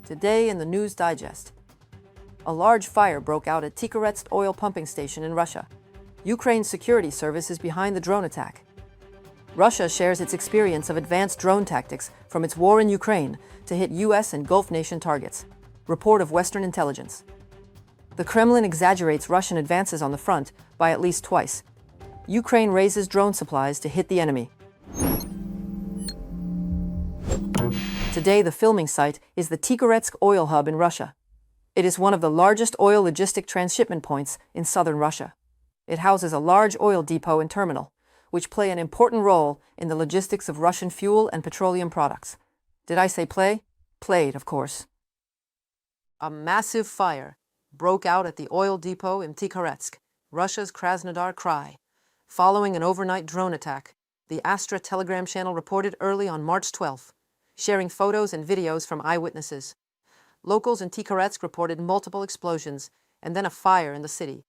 Today in the News Digest. A large fire broke out at Tikhoretsk oil pumping station in Russia. Ukraine's security service is behind the drone attack. Russia shares its experience of advanced drone tactics from its war in Ukraine to hit US and Gulf nation targets. Report of Western intelligence. The Kremlin exaggerates Russian advances on the front by at least twice. Ukraine raises drone supplies to hit the enemy. Today, the filming site is the Tikhoretsk oil hub in Russia. It is one of the largest oil logistic transshipment points in southern Russia. It houses a large oil depot and terminal, which play an important role in the logistics of Russian fuel and petroleum products. Did I say play? Played, of course. A massive fire broke out at the oil depot in Tikhoretsk, Russia's Krasnodar Krai, following an overnight drone attack, the Astra Telegram channel reported early on March 12th, sharing photos and videos from eyewitnesses. Locals in Tikhoretsk reported multiple explosions and then a fire in the city.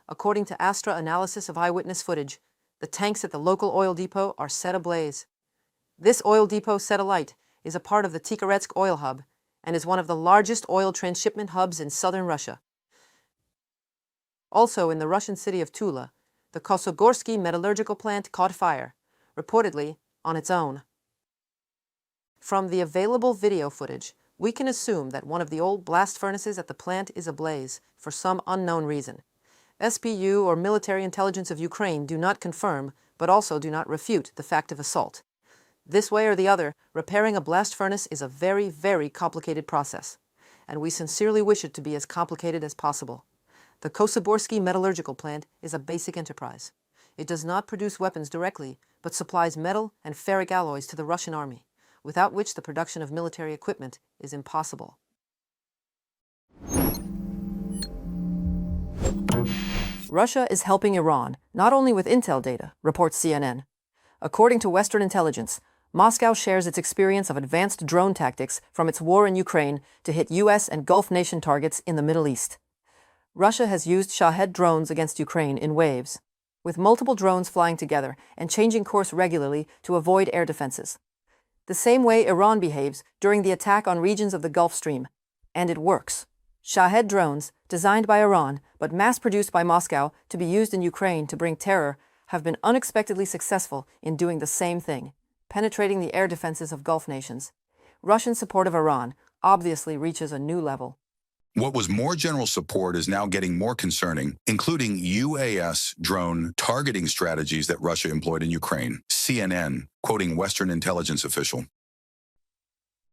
According to Astra analysis of eyewitness footage, the tanks at the local oil depot are set ablaze. This oil depot set alight is a part of the Tikhoretsk oil hub and is one of the largest oil transshipment hubs in southern Russia. Also in the Russian city of Tula, the Kosogorsky metallurgical plant caught fire, reportedly on its own. From the available video footage, we can assume that one of the old blast furnaces at the plant is ablaze for some unknown reason. SBU or military intelligence of Ukraine do not confirm, but also do not refute the fact of assault. This way or the other, repairing a blast furnace is a very, very complicated process, and we sincerely wish it to be as complicated as possible. The Kosogorsky metallurgical plant is a basic enterprise. It does not produce weapons directly, but supplies metal and ferric alloys to the Russian army, without which the production of military equipment is impossible. Russia is helping Iran, not only with intel data, reports CNN. According to Western intelligence, Moscow shares its experience of advanced drone tactics from its war in Ukraine to hit US and Gulf nation targets in the Middle East. Russia has used Shahed drones against Ukraine in waves, with multiple drones flying together and changing course regularly to avoid air defenses. The same way Iran behaves during the attack on regions of the Gulf Stream. And it works. Shahed drones, designed by Iran but mass-produced by Moscow to be used in Ukraine to bring terror, have been unexpectedly successful in doing the same thing, penetrating the air defenses of Gulf nations. Russian support of Iran obviously reaches a new level. What was more general support is now getting more concerning, including UAS drone targeting strategies that Russia employed in Ukraine. CNN, quoting Western intelligence official.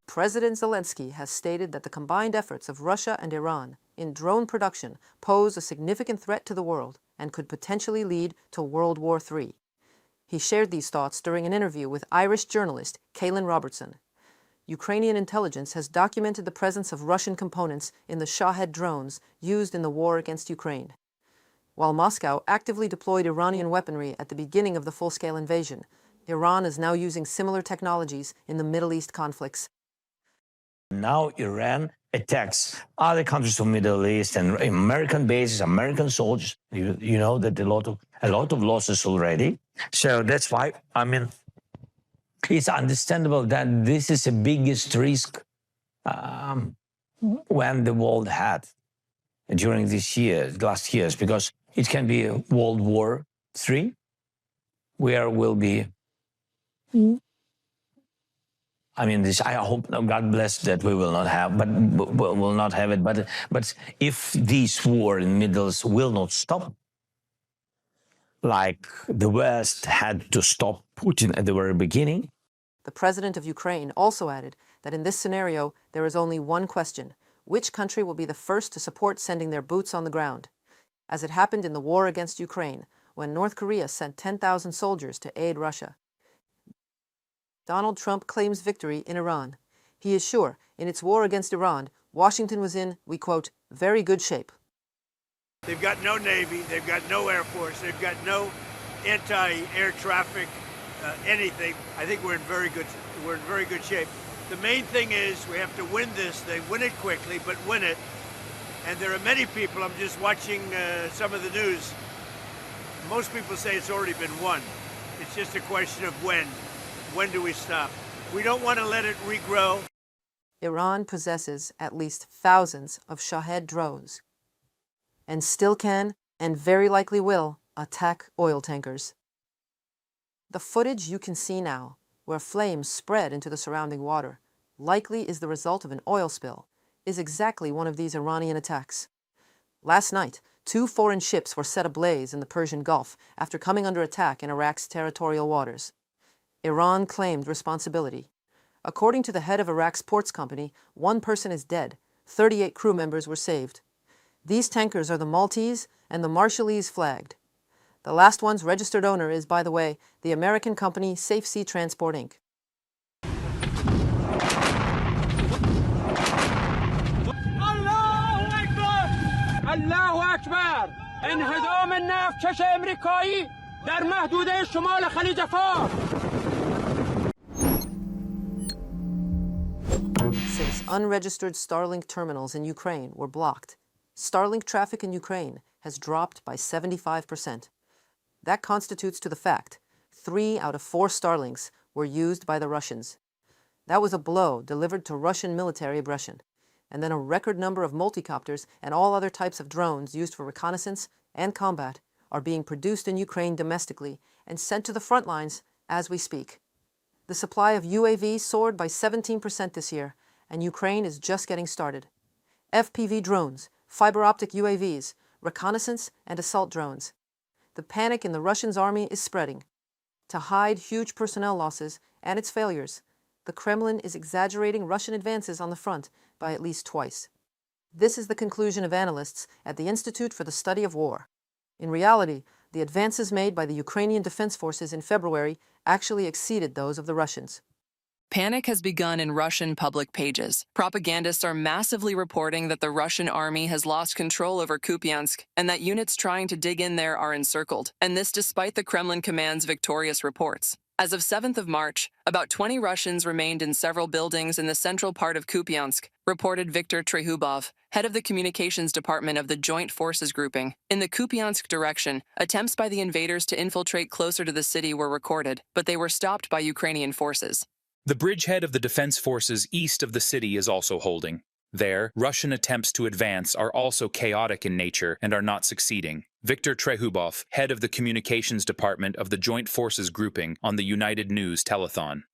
President Zelenskyy has stated that the combined efforts of Russia and Iran in drone production pose a significant threat to the world and could potentially lead to World War III. He shared these thoughts during an interview with Irish journalist Caelan Robertson. Ukrainian intelligence has documented the presence of Russian components in the Shahed drones used in the war against Ukraine. While Moscow actively deployed Iranian weaponry at the beginning of the full-scale invasion, Iran is now using similar technologies in the Middle East conflicts. Now Iran attacks other countries of the Middle East and American bases, American soldiers. You know that a lot of losses already. So that's why, it's understandable that this is the biggest risk when the world had during last years, because it can be a World War III, where will be. I hope, God bless, that we will not have, but will not have it. But if this war in the Middle East will not stop, like the West had to stop Putin at the very beginning. The president of Ukraine also added that in this scenario, there is only one question: which country will be the first to support sending their boots on the ground? As it happened in the war against Ukraine, when North Korea sent 10,000 soldiers to aid Russia. Donald Trump claims victory in Iran. He is sure, in its war against Iran, Washington was in, we quote, very good shape. They've got no Navy, they've got no Air Force, they've got no anti-air traffic, anything. I think we're in very good shape. The main thing is we have to win this. They win it quickly, but win it. And there are many people, I'm just watching some of the news, most people say it's already been won. It's just a question of when. When do we stop? We don't want to let it regrow. Iran possesses at least thousands of Shahed drones and still can, and very likely will, attack oil tankers. The footage you can see now, where flames spread into the surrounding water, likely is the result of an oil spill, is exactly one of these Iranian attacks. Last night, 2 foreign ships were set ablaze in the Persian Gulf after coming under attack in Iraq's territorial waters. Iran claimed responsibility. According to the head of Iraq's ports company, 1 person is dead, 38 crew members were saved. These tankers are the Maltese and the Marshallese flagged. The last one's registered owner is, by the way, the American company Safe Sea Transport, Inc. الله أكبر انهدام النفتکش امریکایی در محدوده شمال خلیج فارس. Since unregistered Starlink terminals in Ukraine were blocked, Starlink traffic in Ukraine has dropped by 75%. That constitutes to the fact 3 out of 4 Starlinks were used by the Russians. That was a blow delivered to Russian military aggression. And then a record number of multicopters and all other types of drones used for reconnaissance and combat are being produced in Ukraine domestically and sent to the front lines as we speak. The supply of UAVs soared by 17% this year, and Ukraine is just getting started. FPV drones, fiber optic UAVs, reconnaissance and assault drones. The panic in the Russian army is spreading. To hide huge personnel losses and its failures, the Kremlin is exaggerating Russian advances on the front by at least twice. This is the conclusion of analysts at the Institute for the Study of War. In reality, the advances made by the Ukrainian Defense Forces in February actually exceeded those of the Russians. Panic has begun in Russian public pages. Propagandists are massively reporting that the Russian army has lost control over Kupiansk and that units trying to dig in there are encircled, and this despite the Kremlin command's victorious reports. As of 7th of March, about 20 Russians remained in several buildings in the central part of Kupiansk, reported Viktor Trehubov, head of the communications department of the Joint Forces Grouping. In the Kupiansk direction, attempts by the invaders to infiltrate closer to the city were recorded, but they were stopped by Ukrainian forces. The bridgehead of the defense forces east of the city is also holding. There, Russian attempts to advance are also chaotic in nature and are not succeeding. Viktor Trehubov, head of the communications department of the Joint Forces Grouping on the United News telethon.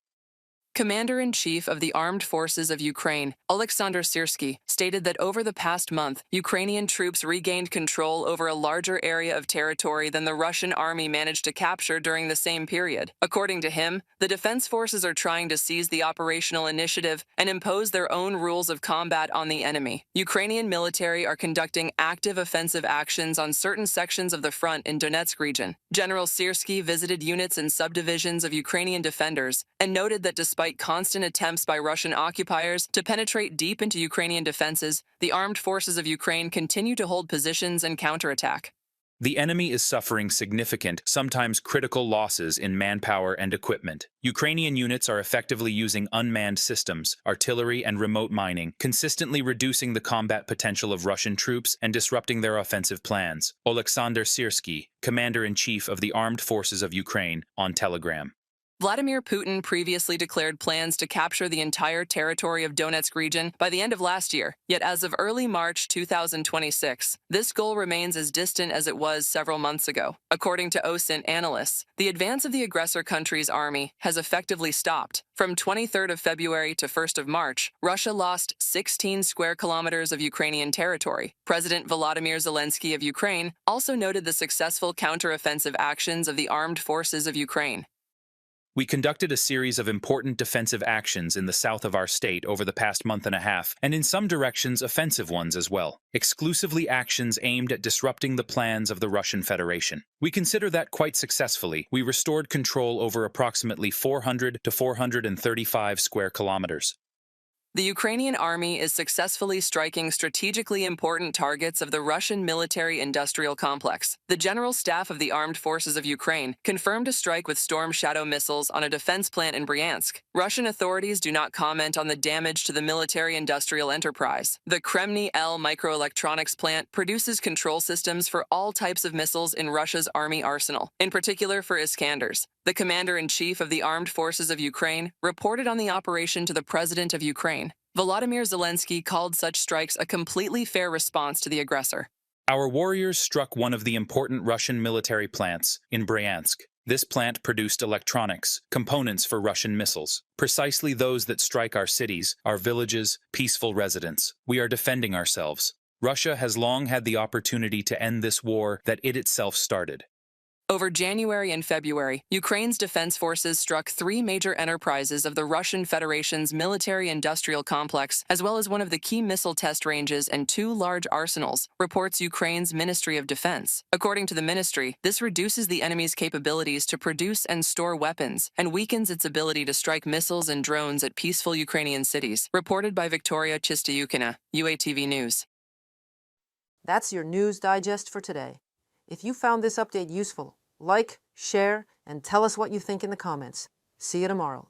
Commander-in-Chief of the Armed Forces of Ukraine, Oleksandr Syrsky, stated that over the past month, Ukrainian troops regained control over a larger area of territory than the Russian army managed to capture during the same period. According to him, the defense forces are trying to seize the operational initiative and impose their own rules of combat on the enemy. Ukrainian military are conducting active offensive actions on certain sections of the front in Donetsk region. General Syrsky visited units and subdivisions of Ukrainian defenders and noted that despite constant attempts by Russian occupiers to penetrate deep into Ukrainian defenses, the armed forces of Ukraine continue to hold positions and counterattack. The enemy is suffering significant, sometimes critical losses in manpower and equipment. Ukrainian units are effectively using unmanned systems, artillery, and remote mining, consistently reducing the combat potential of Russian troops and disrupting their offensive plans. Oleksandr Syrsky, Commander-in-Chief of the Armed Forces of Ukraine, on Telegram. Vladimir Putin previously declared plans to capture the entire territory of Donetsk region by the end of last year, yet as of early March 2026, this goal remains as distant as it was several months ago. According to OSINT analysts, the advance of the aggressor country's army has effectively stopped. From 23rd of February to 1st of March, Russia lost 16 square kilometers of Ukrainian territory. President Volodymyr Zelenskyy of Ukraine also noted the successful counteroffensive actions of the armed forces of Ukraine. We conducted a series of important defensive actions in the south of our state over the past month and a half, and in some directions offensive ones as well, exclusively actions aimed at disrupting the plans of the Russian Federation. We consider that quite successfully. We restored control over approximately 400 to 435 square kilometers. The Ukrainian army is successfully striking strategically important targets of the Russian military-industrial complex. The General Staff of the Armed Forces of Ukraine confirmed a strike with Storm Shadow missiles on a defense plant in Bryansk. Russian authorities do not comment on the damage to the military-industrial enterprise. The Kremlin microelectronics plant produces control systems for all types of missiles in Russia's army arsenal, in particular for Iskanders. The Commander-in-Chief of the Armed Forces of Ukraine reported on the operation to the President of Ukraine. Volodymyr Zelenskyy called such strikes a completely fair response to the aggressor. Our warriors struck one of the important Russian military plants in Bryansk. This plant produced electronics, components for Russian missiles, precisely those that strike our cities, our villages, peaceful residents. We are defending ourselves. Russia has long had the opportunity to end this war that it itself started. Over January and February, Ukraine's defense forces struck 3 major enterprises of the Russian Federation's military-industrial complex, as well as one of the key missile test ranges and 2 large arsenals, reports Ukraine's Ministry of Defense. According to the ministry, this reduces the enemy's capabilities to produce and store weapons and weakens its ability to strike missiles and drones at peaceful Ukrainian cities, reported by Victoria Chistyukina, UATV News. That's your news digest for today. If you found this update useful, like, share, and tell us what you think in the comments. See you tomorrow.